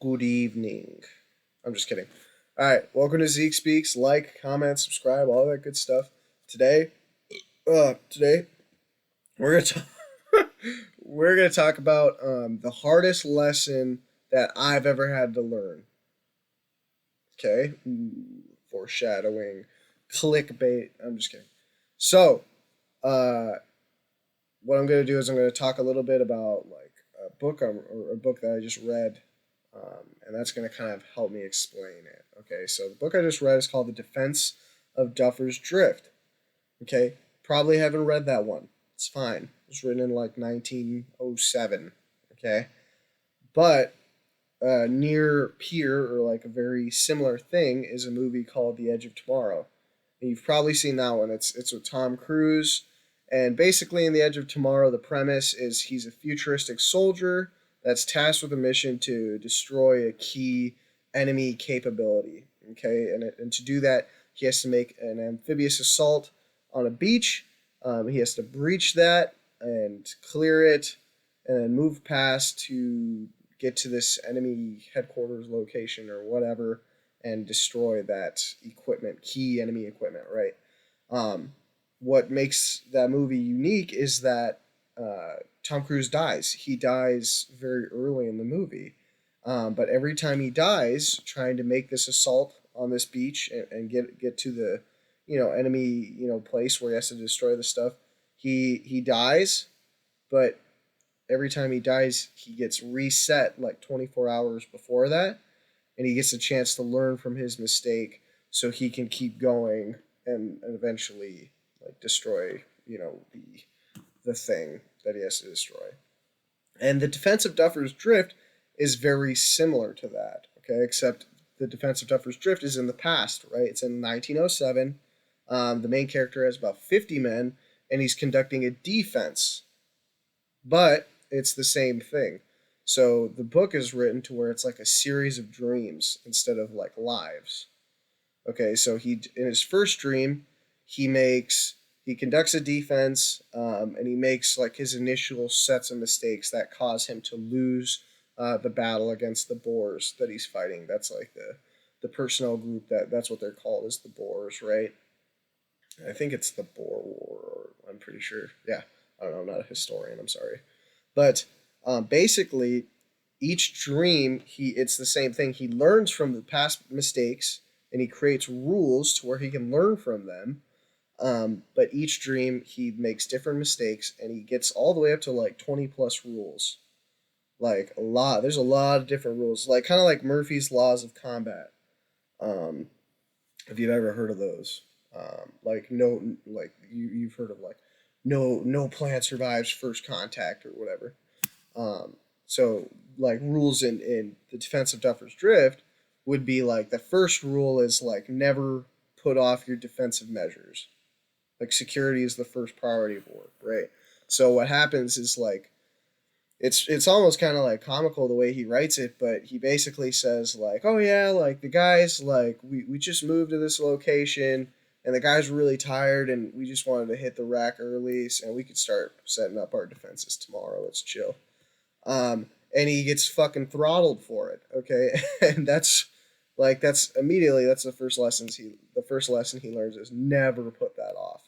Good evening. I'm just kidding. All right, welcome to Zeke Speaks. Like, comment, subscribe, all that good stuff. Today, today we're gonna talk, we're gonna talk about the hardest lesson that I've ever had to learn. Okay, foreshadowing, clickbait. I'm just kidding. So, uh, what I'm gonna do is I'm gonna talk a little bit about like a book that I just read, and that's going to kind of help me explain it. Okay, so the book I just read is called The Defense of Duffer's Drift. Okay, probably haven't read that one. It's fine. It was written in like 1907. Okay, but near peer or like a very similar thing is a movie called The Edge of Tomorrow. And you've probably seen that one. It's with Tom Cruise, and basically in The Edge of Tomorrow, the premise is he's a futuristic soldier that's tasked with a mission to destroy a key enemy capability. Okay, and to do that, he has to make an amphibious assault on a beach. He has to breach that and clear it, and then move past to get to this enemy headquarters location or whatever and destroy that equipment, key enemy equipment, right? Um, what makes that movie unique is that Tom Cruise dies. He dies very early in the movie. But every time he dies, trying to make this assault on this beach and get to the enemy place where he has to destroy the stuff, he dies, but every time he dies, he gets reset like 24 hours before that, and he gets a chance to learn from his mistake so he can keep going and eventually like destroy the thing that he has to destroy. And the Defense of Duffer's Drift is very similar to that. Okay, except the Defense of Duffer's Drift is in the past, right? It's in 1907. The main character has about 50 men, and he's conducting a defense, but it's the same thing. So the book is written to where it's like a series of dreams instead of like lives. Okay, so he in his first dream, he makes he conducts a defense, and he makes like his initial sets of mistakes that cause him to lose the battle against the Boers that he's fighting. That's like the personnel group that's what they're called is the Boers, right? I think it's the Boer War. I'm pretty sure. Yeah, I don't know. I'm not a historian. I'm sorry, but basically, each dream he it's the same thing. He learns from the past mistakes and he creates rules to where he can learn from them. But each dream he makes different mistakes and he gets all the way up to like 20 plus rules. Like a lot. There's a lot of different rules. Like kind of like Murphy's laws of combat. Um, if you've ever heard of those, like no, like you've heard of like no plant survives first contact or whatever. Um, so like rules in the Defense of Duffer's Drift would be like the first rule is like never put off your defensive measures. Like security is the first priority of war, right? So what happens is like it's almost kind of like comical the way he writes it, but he basically says like, "Oh yeah, like the guys like we just moved to this location and the guys were really tired and we just wanted to hit the rack early so we could start setting up our defenses tomorrow. Let's chill." And he gets fucking throttled for it. Okay, and that's immediately that's the first lesson he learns is never put that off.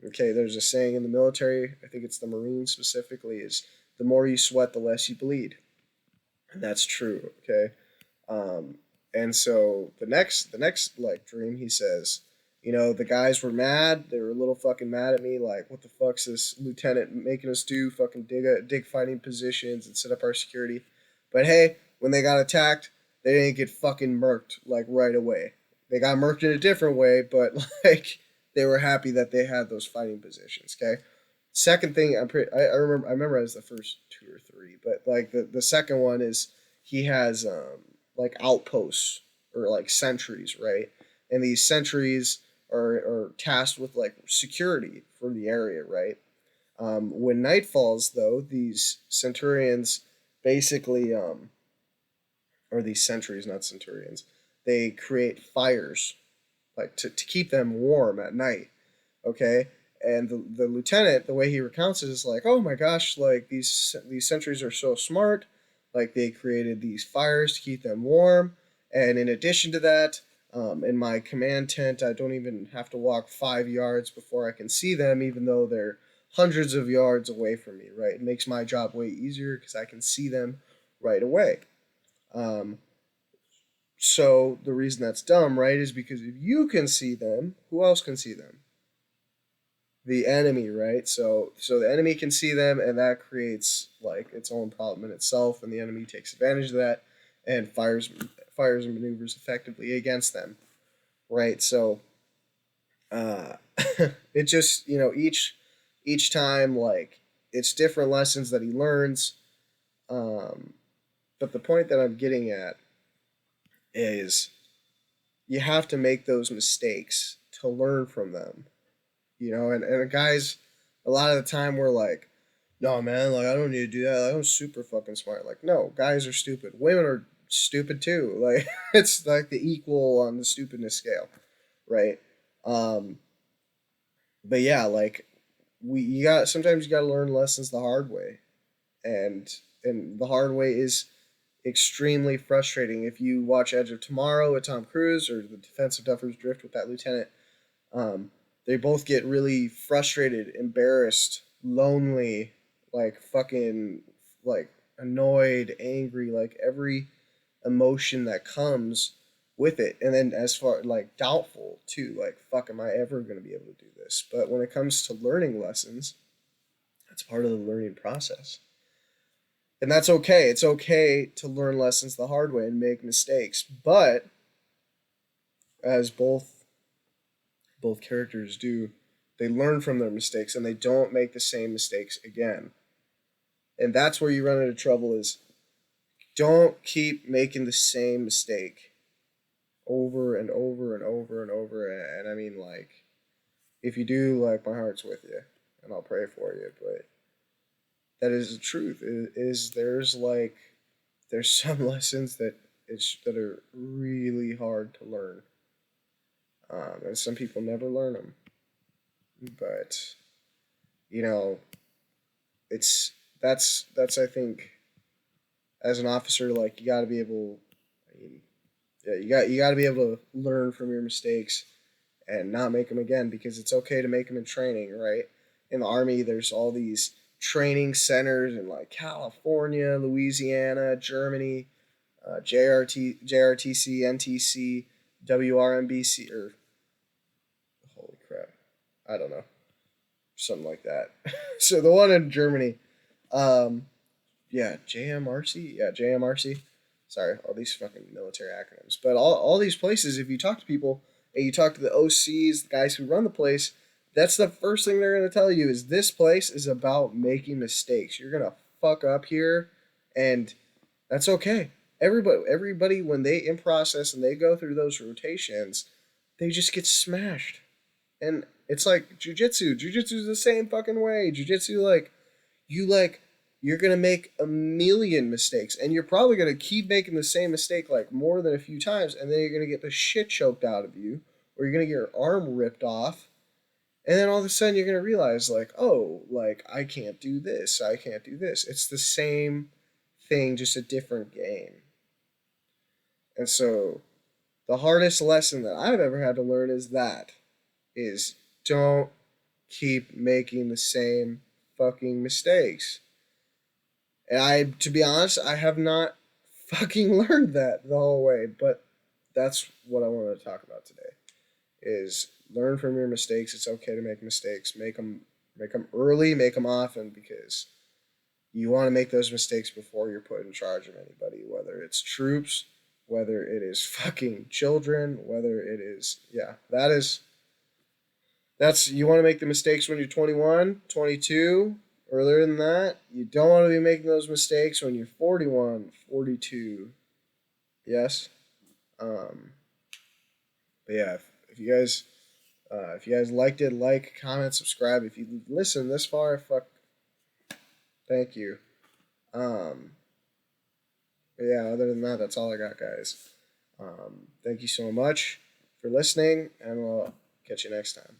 Okay, there's a saying in the military. I think it's the Marines specifically is the more you sweat, the less you bleed, and that's true. Okay, um, and so the next like dream, he says, the guys were mad. They were a little fucking mad at me. Like, what the fuck's this lieutenant making us do? Fucking dig fighting positions and set up our security. But hey, when they got attacked, they didn't get fucking murked like right away. They got murked in a different way, but like they were happy that they had those fighting positions. Okay. Second thing, I remember as the first two or three, but like the second one is he has like outposts or like sentries, right? And these sentries are tasked with like security for the area, right? When night falls, though, these centurions basically, or these sentries, not centurions, they create fires like to keep them warm at night. Okay, and the lieutenant, the way he recounts it is like, oh my gosh, like these sentries are so smart. Like they created these fires to keep them warm, and in addition to that, in my command tent, I don't even have to walk 5 yards before I can see them, even though they're hundreds of yards away from me. Right, it makes my job way easier because I can see them right away. Um, so the reason that's dumb, right, is because if you can see them, who else can see them? The enemy, right? So the enemy can see them, and that creates like its own problem in itself, and the enemy takes advantage of that and fires and maneuvers effectively against them, right? So uh, it just each time like it's different lessons that he learns. Um, but the point that I'm getting at is you have to make those mistakes to learn from them, and guys, a lot of the time we're like, no man, like I don't need to do that, like, I'm super fucking smart. Like, no, guys are stupid, women are stupid too. Like it's like the equal on the stupidness scale, right? um but yeah, like we you got sometimes you got to learn lessons the hard way, and the hard way is extremely frustrating. If you watch Edge of Tomorrow with Tom Cruise or The Defense of Duffer's Drift with that lieutenant, um, they both get really frustrated, embarrassed, lonely, like fucking, like annoyed, angry, like every emotion that comes with it. And then as far like doubtful too, like fuck, am I ever gonna be able to do this? But when it comes to learning lessons, that's part of the learning process. And that's okay. It's okay to learn lessons the hard way and make mistakes. But as both characters do, they learn from their mistakes and they don't make the same mistakes again. And that's where you run into trouble is don't keep making the same mistake over and over and over and over. And I mean, like, if you do, like, my heart's with you and I'll pray for you. But that is the truth. Is there's some lessons that are really hard to learn, and some people never learn them. But you know, it's that's I think as an officer, like you got to be able. I mean, yeah, you got to be able to learn from your mistakes and not make them again because it's okay to make them in training, right? In the army, there's all these training centers in like California, Louisiana, Germany, JRTC, NTC, WRMBC, or holy crap, I don't know, something like that. So the one in Germany, um, yeah, JMRC, yeah, JMRC. Sorry, all these fucking military acronyms. But all these places, if you talk to people and you talk to the OCs, the guys who run the place, that's the first thing they're gonna tell you is this place is about making mistakes. You're gonna fuck up here, and that's okay. Everybody when they in process and they go through those rotations, they just get smashed. And it's like jujitsu. Jujitsu is the same fucking way. Jujitsu, you like you're gonna make a million mistakes, and you're probably gonna keep making the same mistake like more than a few times, and then you're gonna get the shit choked out of you, or you're gonna get your arm ripped off, and then all of a sudden you're gonna realize like, oh, like I can't do this, I can't do this. It's the same thing, just a different game. And so the hardest lesson that I've ever had to learn is don't keep making the same fucking mistakes. And to be honest, I have not fucking learned that the whole way. But that's what I wanted to talk about today. Is learn from your mistakes. It's okay to make mistakes. Make them early. Make them often because you want to make those mistakes before you're put in charge of anybody. Whether it's troops, whether it is fucking children, whether it is that's you want to make the mistakes when you're 21, 22. Earlier than that, you don't want to be making those mistakes when you're 41, 42. Yes. Um, but yeah, if you guys liked it, like, comment, subscribe. If you listen this far, thank you. Um, but yeah, other than that, that's all I got, guys. Thank you so much for listening, and we'll catch you next time.